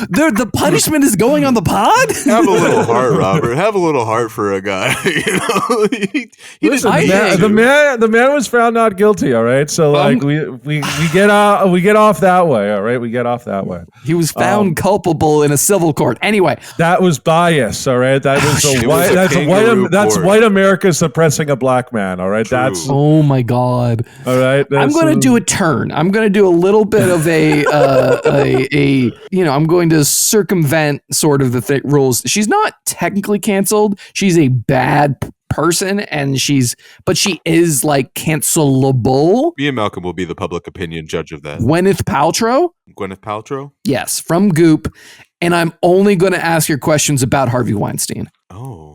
The punishment is going on the pod? Have a little heart, Robert. Have a little heart for a guy. You know, Listen, the man was found not guilty. All right, so like we get off that way. All right, we get off that way. He was found culpable in a civil court. Anyway, that was bias. All right, that was that's white America suppressing a black man. All right, True. that's oh my god. all right. I'm going to do a turn. I'm going to do a little bit of I'm going to circumvent sort of the rules. She's not technically canceled. She's a bad person, but she is like cancelable. Me and Malcolm will be the public opinion judge of that. Gwyneth Paltrow? Yes, from Goop. And I'm only going to ask your questions about Harvey Weinstein. Oh.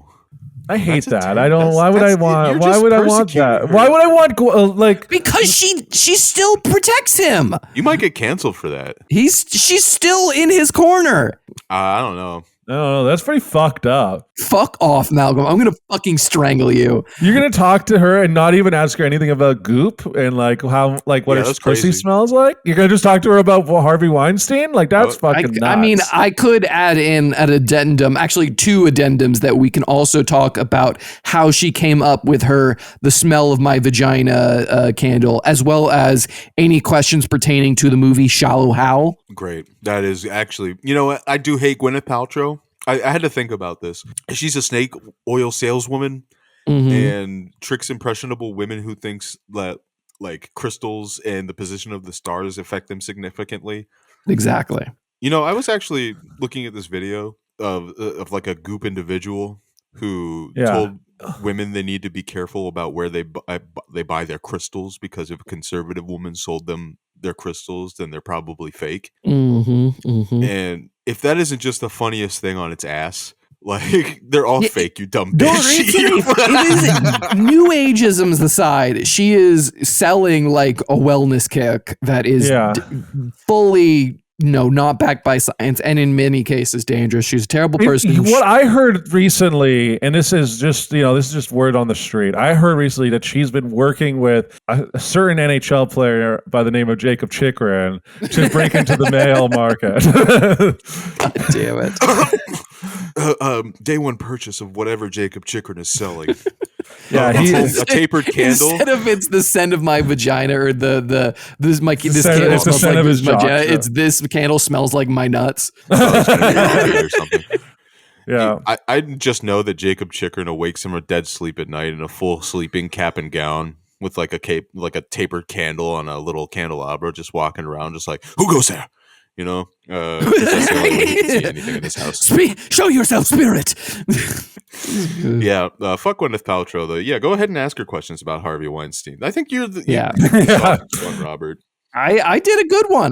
I hate that. I don't. Why would I want? Why would I want that? Why would I want like? Because she still protects him. You might get canceled for that. She's still in his corner. I don't know. I don't know. That's pretty fucked up. Fuck off, Malcolm. I'm gonna fucking strangle you. You're gonna talk to her and not even ask her anything about Goop and like how like what her pussy smells like. You're gonna just talk to her about Harvey Weinstein. Like that's fucking nuts. I mean, I could add in an addendum, actually 2 addendums that we can also talk about how she came up with the smell of my vagina candle, as well as any questions pertaining to the movie Shallow Hal. Great. That is actually, you know what? I do hate Gwyneth Paltrow. I had to think about this. She's a snake oil saleswoman and tricks impressionable women who thinks that like crystals and the position of the stars affect them significantly. Exactly. You know, I was actually looking at this video of like a Goop individual who told women they need to be careful about where they buy their crystals, because if a conservative woman sold them their crystals, then they're probably fake. And if that isn't just the funniest thing on its ass, like they're all fake, you dumb bitch. It is new ageisms aside. She is selling like a wellness kick that is fully not backed by science, and in many cases dangerous. She's a terrible person. What I heard recently, and this is just word on the street. I heard recently that she's been working with a certain NHL player by the name of Jacob Chikrin to break into the male market. God damn it. Day one purchase of whatever Jacob Chikrin is selling. Yeah, a tapered candle. Instead of it's the scent of my vagina or this candle it's the smells scent like of his vagina. jock, It's this candle smells like my nuts. Or something. Yeah, I just know that Jacob Chikrin awakes from a dead sleep at night in a full sleeping cap and gown with like a cape, like a tapered candle on a little candelabra, just walking around, just like, who goes there? You know, that's the only way he can see anything in this house. Show yourself, spirit. Yeah, fuck Gwyneth Paltrow though. Yeah, go ahead and ask her questions about Harvey Weinstein. I think you're the one, Robert. I did a good one.